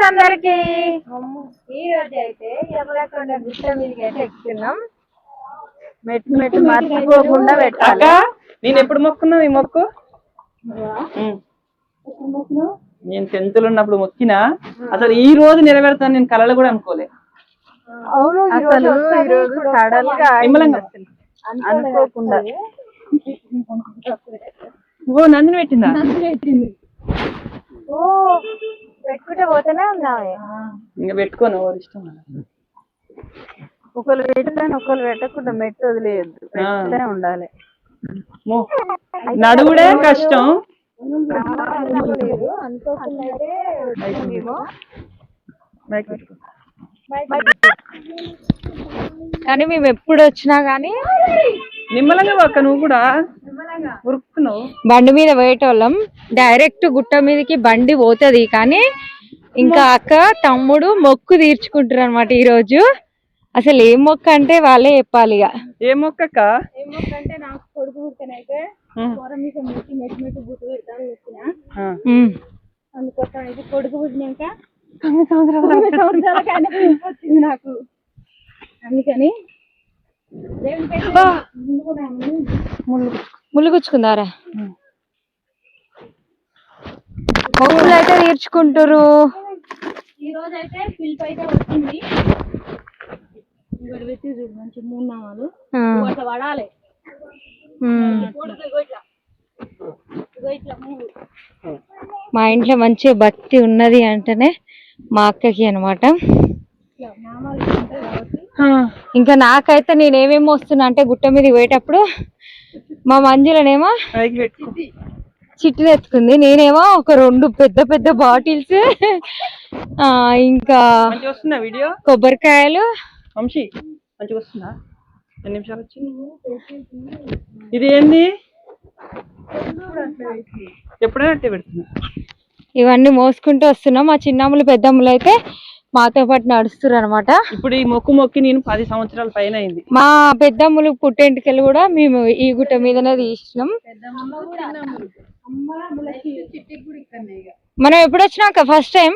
అందరికి. ఈ రోజు అయితే ఎర్రకొండ గుట్ట మీదకి అయితే ఎక్కుతున్నాం. మెట్టు మెట్టు మర్చిపోకుండా పెట్టాలి. నేను ఎప్పుడు మొక్కున్నా ఈ మొక్కు? నేను 10th లో ఉన్నప్పుడు మొక్కినా. అసలు ఈ రోజు నెరవేరుతాను నేను కళలు కూడా అనుకోలే. అవును, అసలు ఈ రోజు సడన్ గా అనుకోకుండా. ఓ నందిని పెట్టిందా? ఓ పెట్టుకుంటే పోతేనే ఉన్నావే. ఇంకా పెట్టుకోను, ఇష్టం. ఒకళ్ళు పెట్టుకొని ఒకళ్ళు పెట్టకుండా మెట్టు వదిలేయద్దు, పెట్టుకుంటూనే ఉండాలి. నడుగుడే కష్టం. అనుకోకుండా కానీ మేము ఎప్పుడు వచ్చినా గానీ నిమ్మలంగా పక్క నువ్వు కూడా ఉరుకుతున్నావు. బండి మీద పోయేటోళ్ళం. డైరెక్ట్ గుట్ట మీదకి బండి పోతుంది, కానీ ఇంకా అక్క తమ్ముడు మొక్కు తీర్చుకుంటారు అనమాట ఈ రోజు. అసలు ఏం మొక్క అంటే వాళ్ళే చెప్పాలి. ఇక ఏ మొక్క అంటే నాకు కొడుకు పుట్టినైతే మెట్టు బుట్టు పెడతాను అందుకోసం అయితే కొడుకు పుట్టినాక 9 సంవత్సరాలకి ఆయన వచ్చింది నాకు. అందుకని ముళ్ళు గుచ్చుకుందారా. మొక్కులు అయితే తీర్చుకుంటారు. ఈ రోజు అయితే పిలుపు అయితే వచ్చింది. మంచి 3 నామాలు పడాలి. మా ఇంట్లో మంచి భక్తి ఉన్నది అంటేనే మా అక్కకి అనమాట. ఇంకా నాకైతే నేనేమేమి వస్తున్నా అంటే గుట్ట మీద పోయేటప్పుడు మా మంజులనేమో చిట్టులు ఎత్తుకుంది, నేనేమో ఒక 2 పెద్ద పెద్ద బాటిల్స్, ఇంకా కొబ్బరికాయలు. ఇది ఏంది? ఎప్పుడైనా అట్టే పెడుతున్నా. ఇవన్నీ మోసుకుంటూ వస్తున్నాం. మా చిన్నమ్మలు పెద్దమ్మలు అయితే మాతో పాటు నడుస్తున్నారు అనమాట. ఇప్పుడు ఈ మొక్కి నేను 10 సంవత్సరాల పైన అయింది. మా పెద్దమ్మలు పుట్టెంటికలు కూడా మేము ఈ గుట్ట మీదనే తీసినాం. మనం ఎప్పుడు వచ్చినాక ఫస్ట్ టైం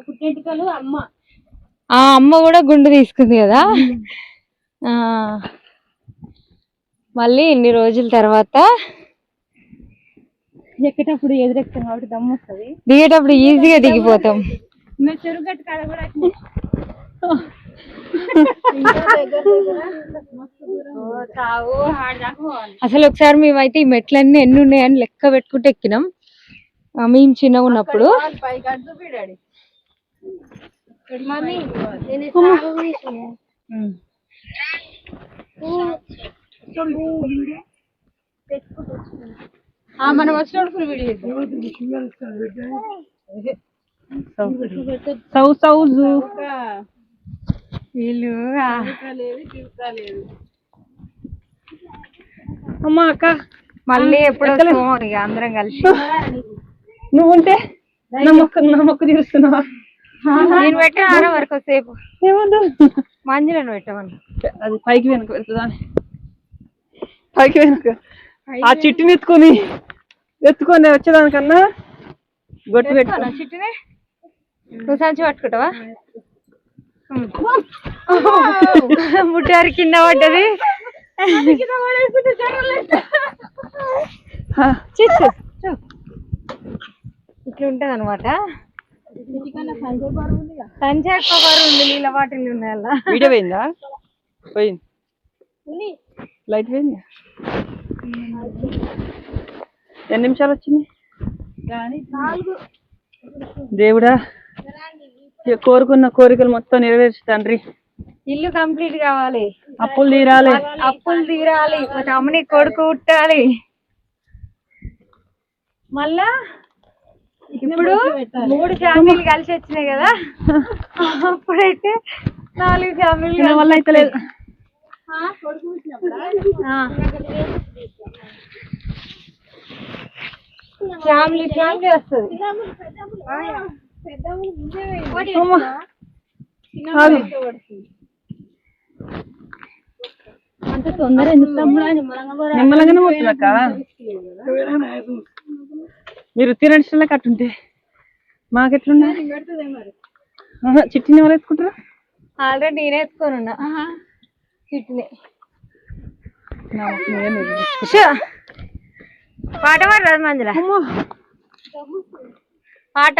పుట్టెంటికలు అమ్మ కూడా గుండు తీసుకుంది కదా. మళ్ళీ ఇన్ని రోజుల తర్వాత ఎక్కేటప్పుడు ఎదురెక్తాం కాబట్టి దమ్ము వస్తుంది, దిగేటప్పుడు ఈజీగా దిగిపోతాం. చెరుగట్టు కాడ కూడా అసలు ఒకసారి మేమైతే ఈ మెట్లన్నీ ఎన్ని ఉన్నాయని లెక్క పెట్టుకుంటూ ఎక్కినాం మేము చిన్నగా ఉన్నప్పుడు. మనం వచ్చినప్పుడు వీళ్ళు అమ్మా అక్క మళ్ళీ ఎప్పుడు ఇక అందరం కలిసి. నువ్వుంటే నా మొక్కు తీరుస్తున్నావా? నేను పెట్టాను వరకు సేపు ఏమద్దు, మంజులను పెట్టమని. అది పైకి వెనక పెడుతుందా? పైకి వెనక ఆ చిట్టిని ఎత్తుకొని వచ్చేదానికన్నా గొట్టు పెట్టుకున్నా. చిట్టిని నువ్వు సంచి పట్టుకుంటావా? ముట్టారు కింద పడ్డది. ఇట్లా ఉంటది అనమాట. సంచి ఎక్కువ బరువు ఉంది, నీళ్ళ బాటిల్ ఉన్నాయి. అలా వీడియో పోయిందా? పోయింది. లైట్ పోయింది. ఎన్ని నిమిషాలు వచ్చింది? దేవుడా, కోరుకున్న కోరికలు మొత్తం నెరవేర్చు తండ్రి. ఇల్లు కంప్లీట్ కావాలి, అప్పులు తీరాలి, మా తమ్ముని కొడుకు పుట్టాలి. మళ్ళా ఇప్పుడు 3 ఫ్యామిలీలు కలిసి వచ్చినాయి కదా, అప్పుడైతే 4 ఫ్యామిలీలు వల్ల అయితే లేదు. ఫ్యామిలీ వస్తుంది. అంత తొందర ఎందుకు? నిమ్మలంగానే పోతున్నాక మీరు తినడిస్టలే కట్టుంటే మాకెట్లున్నా చిట్టిని ఎవరు ఎత్తుకుంటారా? ఆల్రెడీ నేనే ఎత్తుకోనున్నా చిట్టిని. పాట పాడరాదు మంజుల, పాట.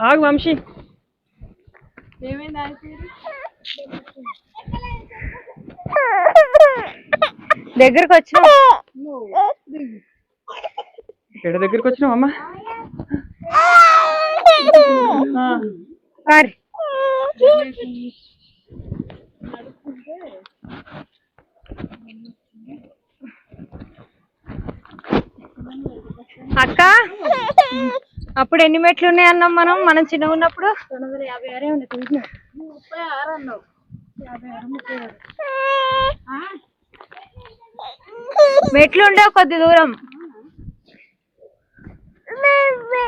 ఆగు వంశీ. దగ్గరకు వచ్చిన ఎక్కడ దగ్గరికి వచ్చినావు అమ్మా? అక్క అప్పుడు ఎన్ని మెట్లు ఉన్నాయి అన్నాం మనం చిన్నగా ఉన్నప్పుడు? 256 ఉన్నాయి. 36 అన్నావు. 56 మెట్లు ఉండవు కొద్ది దూరం.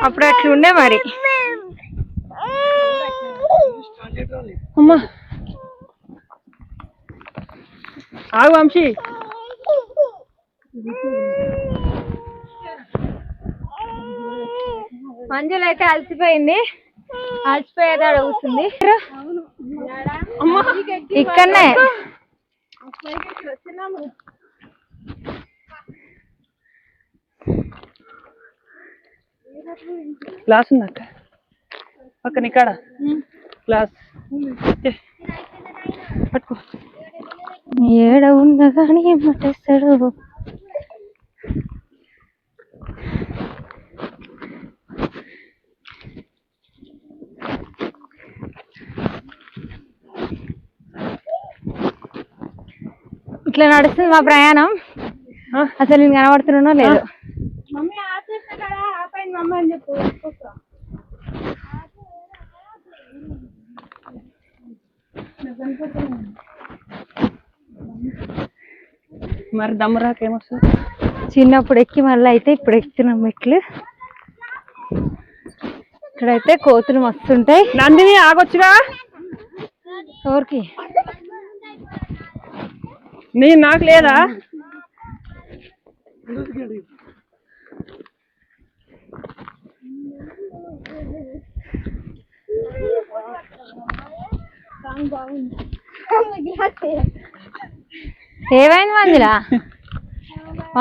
అప్పుడు అట్లుండే మరి. అమ్మా ఆగు వంశీ. మంజులు అయితే అలసిపోయింది, అలసిపోయేది అడుగుతుంది. ఇక్కడనే గ్లాస్ ఉందక్క పక్కన ఇక్కడ గ్లాస్ పట్టుకో. ఏడ ఉన్నా కానీ ఏమంటేస్తాడు. ఇట్లా నడుస్తుంది మా ప్రయాణం. అసలు నేను కనబడుతున్నానో లేదు. మరి దమ్ము రాకేమొస్తుంది? చిన్నప్పుడు ఎక్కి మళ్ళీ అయితే ఇప్పుడు ఎక్కుతున్నాం మెట్లు. ఇక్కడైతే కోతులు మస్తుంటాయి. నందిని ఆగొచ్చుగా. ఎవరికి? నాకు లేదా? ఏమైంది మంజులా?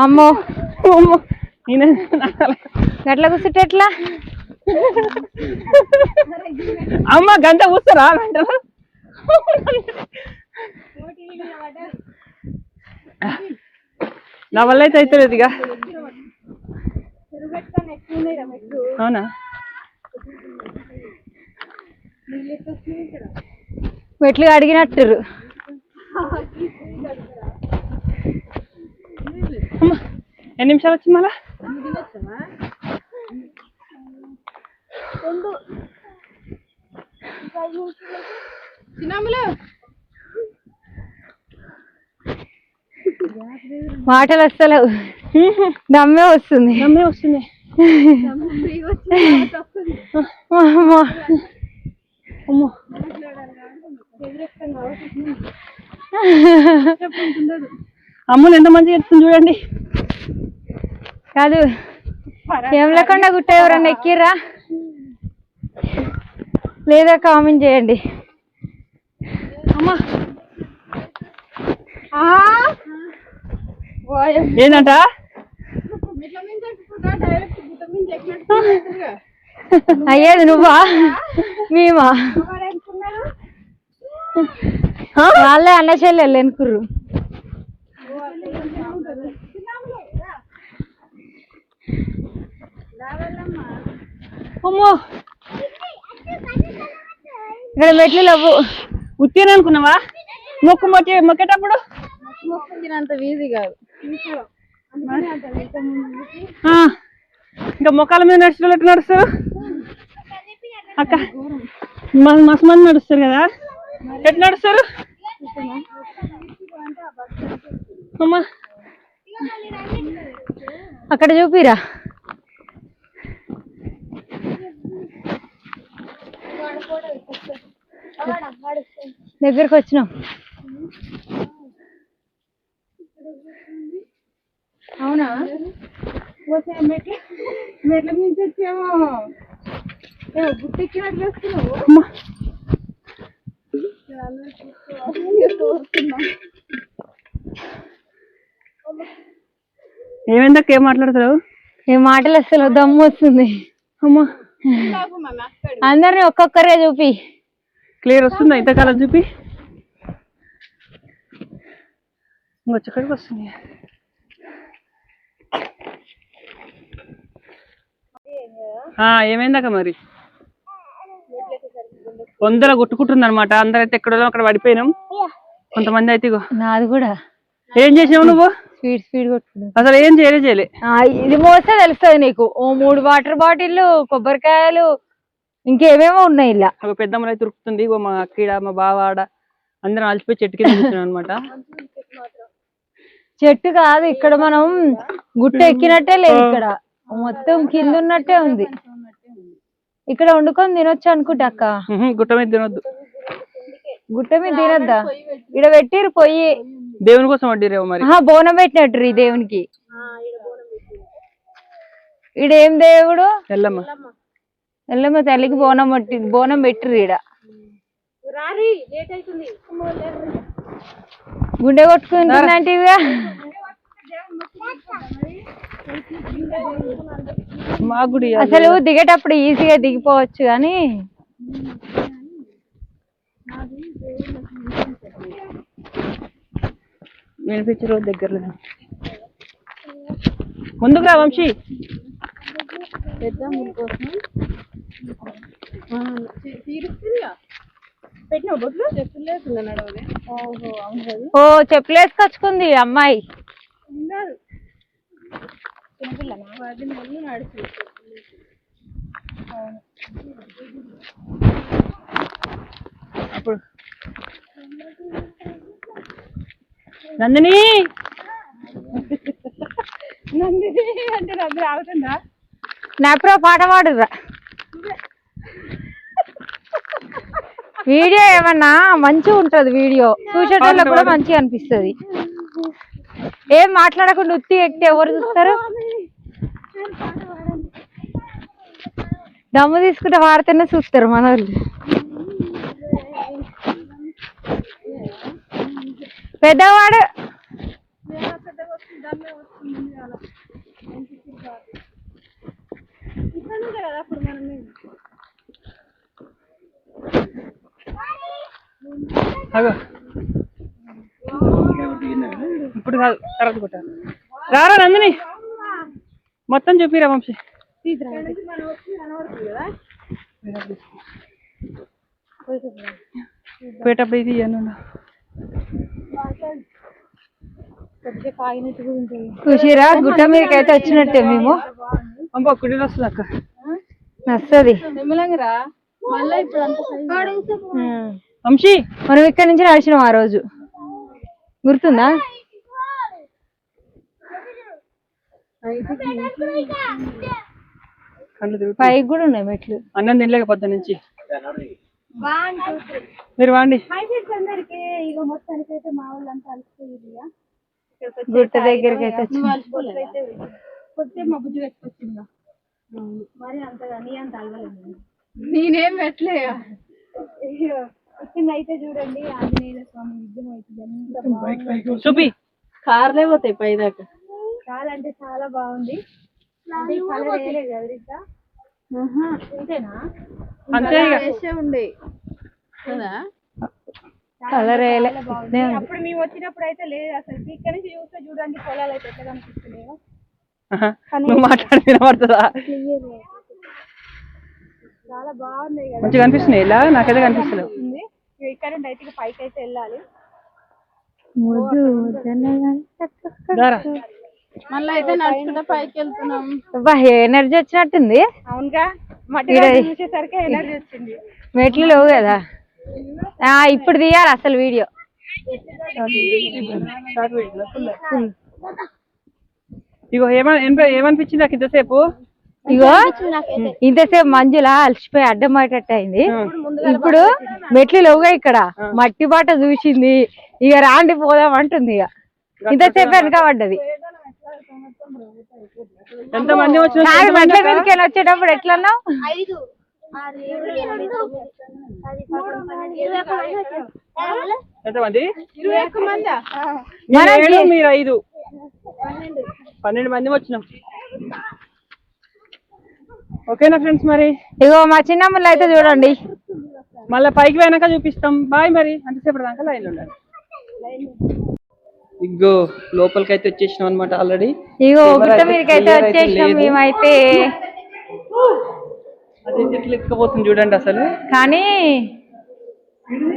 అమ్మో గట్ల కూర్చుంటే ఎట్లా? అమ్మ గంట కూర్చోరా? నా వల్ల అయితే అవుతలేదు ఇక. అవునా? మెట్లు అడిగినట్టురు. ఎన్ని నిమిషాలు వచ్చింది మళ్ళా? మాటలు వస్తలేవు, దమ్మే వస్తుంది. అమ్ములు ఎంత మంచిగా చెప్తుంది చూడండి. కాదు ఏమలకొండ గుట్ట ఎవరన్నా ఎక్కిర్రా లేదా కామెంట్ చేయండి. ఏంటంట? అయ్యేది నువ్వా మేమా? వాళ్ళే అన్న చెల్లెళ్ళు ఎనుకుర్రు. అమ్మో ఇక్కడ మెట్లు లేవు. ఉత్తేనే అనుకున్నావా? మొక్కేటప్పుడు మొక్కినంత ఈజీ కాదు. ఇంకా మొక్కల మీద నడుచుకున్నట్టు నడుస్తారు అక్క. మస్తు మంది నడుస్తారు కదా, ఎట్లా నడుస్తారు అమ్మా? అక్కడ చూపిరా. దగ్గరకు వచ్చినాం. అవునా? మెట్ల నుంచి వచ్చాము గుట్టెక్కినట్లు వస్తున్నావు. ఏమైందక్క ఏం మాట్లాడతావు? ఏ మాటలు అసలు దమ్ము వస్తుంది. అమ్మా అందరిని ఒక్కొక్కరే చూపి. క్లియర్ వస్తుందా ఇంతకాలం చూపి? ఇంకొచ్చక్కడికి వస్తుంది. ఏమైందాక మరి వందల కొట్టుకుంటుంది అనమాట. అందరైతే ఎక్కడో అక్కడ పడిపోయినాం. కొంతమంది అయితే నాది కూడా. ఏం చేసావు నువ్వు? స్పీడ్ కొట్టుకున్నావు. అసలు ఏం చేయలే. ఇది మోస్తే తెలుస్తుంది నీకు. 3 వాటర్ బాటిల్, కొబ్బరికాయలు, ఇంకేమేమో ఉన్నాయి ఇలా. పెద్దమ్మలు అయితే ఉరుకుతుంది. మా అక్కీడ మా బావ ఆడ అందరం అలసిపోయి చెట్టు కింద కూర్చున్నాం అనమాట. చెట్టు కాదు, ఇక్కడ మనం గుట్ట ఎక్కినట్టే లేదు. ఇక్కడ మొత్తం కింద ఉన్నట్టే ఉంది. ఇక్కడ వండుకొని తినొచ్చు అనుకుంటా అక్క. గుట్ట మీద తినొద్దు. గుట్ట మీద తినొద్దా? ఇక్కడ పెట్టిరు పొయ్యి. దేవుని కోసం వడ్డీరేమో మరి. బోనం పెట్టినట్టు ఈ దేవునికి. ఈడేం దేవుడు? ఎల్లమ్మ. ఎల్లమ్మ తల్లికి బోనం పెట్టిరు. ఈడ గుండె కొట్టుకుంటుందంటే అసలు దిగేటప్పుడు ఈజీగా దిగిపోవచ్చు కానీ వినిపించే రోజు దగ్గరలో. ముందుకు రా వంశీ. ఓ చెప్పులు వేసుకొచ్చుకుంది అమ్మాయి. అప్పుడు నందిని అంటే నందిని ఆగుతుందా? నాప్రో పాట పాడురా. వీడియో ఏమన్నా మంచిగా ఉంటది. వీడియో చూసేటోళ్ళకి కూడా మంచిగా అనిపిస్తుంది. ఏం మాట్లాడకుండా ఉత్తి ఎక్కితే ఎవరు చూస్తారు? దమ్ము తీసుకుంటే వాడితేనే చూస్తారు మన వాళ్ళు. పెద్దవాడు ఇప్పుడు కాదు, తర్వాత కొట్టారు. రారా నందిని, మొత్తం చెప్పిరా వంశీ. పోయేటప్పుడు ఇది చూసిరా గుట్ట మీదకి అయితే వచ్చినట్టే మేము. అమ్మ కుడి వస్తుంది అక్క, వస్తుంది. వంశీ మనం ఇక్కడ నుంచి నడిచినాం ఆ రోజు, గుర్తుందా? పైకి కూడా ఉన్నాయి మెట్లు. అన్నం తినలేక పొద్దు నుంచి. మీరు వాండి. గుట్ట దగ్గరికి అయితే నేనేం పెట్టలే. అయితే చూడండి ఆంజనేయ స్వామి విగ్రహం అయితే చూపి. కార్లే పోతాయి పైదాకా. కాదంటే చాలా బాగుంది. అంతే ఉండే కలర్ అప్పుడు మేము వచ్చినప్పుడు అయితే లేదు అసలు. ఇక్కడ నుంచి చూస్తే చూడండి పొలాలు అయితే ఎట్లా కనిపిస్తున్నాయో. నువ్వు మాట్లాడి వినబడుతుందా? చాలా బాగున్నాయి కదా, మంచిగా కనిపిస్తున్నాయి. ఇలా నాకైతే కనిపిస్తలేదు. ఇక్కడ నుండి అయితే పైకి అయితే వెళ్ళాలి. మళ్ళీ అయితే నడుచుకుంటే పైకి వెళ్తున్నాం. ఎనర్జీ వచ్చినట్టుంది. అవునుగా, మట్టి చూసేసరికి ఎనర్జీ వచ్చింది. మెట్లు లేవు కదా. ఇప్పుడు తీయాలి అసలు వీడియో. ఇగో ఏమనిపించింది నాకు ఇంతసేపు? ఇగో ఇంతసేపు మంజులా అలసిపోయి అడ్డం పడేటట్టు అయింది. ఇప్పుడు మెట్లు లేవుగా, ఇక్కడ మట్టి బాట చూసింది. ఇక రాండి పోదాం అంటుంది. ఇక ఇంతసేపు వెనక పడ్డది. ఎంత మంది వచ్చిన కాదు మెట్ల మీదకి వచ్చేటప్పుడు ఎట్లన్నావు? ఎంతమంది? 21 మంది. నేను 7 మీరు 5 12 మంది వచ్చినాం. ఓకేనా ఫ్రెండ్స్? మరి ఇగో మా చిన్నమ్మలు అయితే చూడండి, మళ్ళీ పైకి పోయినాక చూపిస్తాం. బాయ్. మరి అంతసేపు దాకా లైన్లో ఉండాలి. ఇగో లోపలికి అయితే వచ్చేసినాం అనమాట ఆల్రెడీ. ఇగో గుట్ట మీదకి అయితే వచ్చేసినాం మేమైతే. అది ఎట్లా ఎత్తుకపోతుంది చూడండి అసలు. కానీ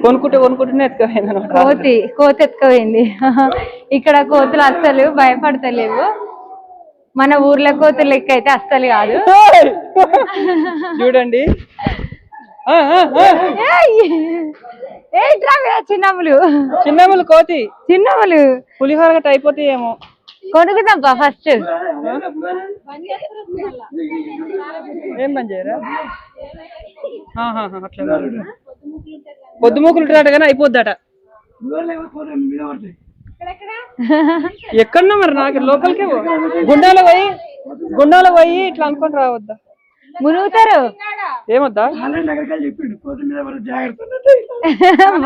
కొనుక్కుంటూనే ఎత్తుకపోయింది అనమాట. కోతి ఎత్తుకపోయింది. ఇక్కడ కోతులు అస్సలు భయపడతలేవు, మన ఊర్లో కోతులు లెక్క అయితే అస్సలు కాదు. చూడండి చిన్నములు కోతి చిన్నములు పులిహోర గట్ట అయిపోతాయేమో. కొనుక్కుదాంపా ఫస్ట్. ఏం పని చేయరా? అట్లా పొద్దుమూకులు ఉంటాడట కానీ అయిపోద్దట. ఎక్కడన్నా మరి నాకు లోపలికే గుండాలో పోయి ఇట్లా అనుకొని రావద్దా? మునుగుతారు. ఏమొద్దా?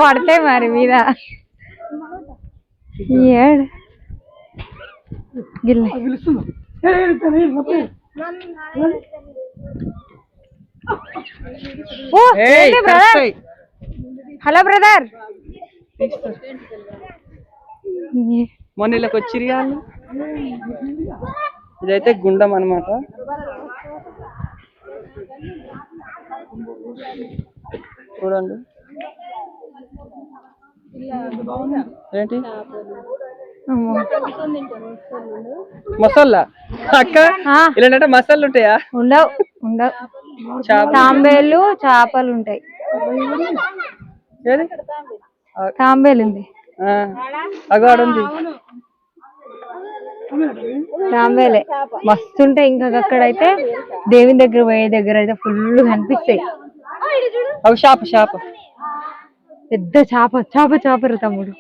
పడతాయి మరి మీద. హలో బ్రదర్, మొన్న ఇళ్ళకి వచ్చిరి వాళ్ళు. ఇదైతే గుండం అన్నమాట. చూడండి ఏంటి మసాలా అక్క, ఇలాంటి మసాలాలు ఉంటాయా? ఉండవు. తాంబేలు చేపలు ఉంటాయి. తాంబేలు ఉంది, అగాడుంది. తాంబేలే మస్తుంటాయి. ఇంకా అక్కడైతే దేవుని దగ్గర పోయే దగ్గర అయితే ఫుల్ కనిపిస్తాయి. అవి చేప పెద్ద చేపరు తమ్ముడు.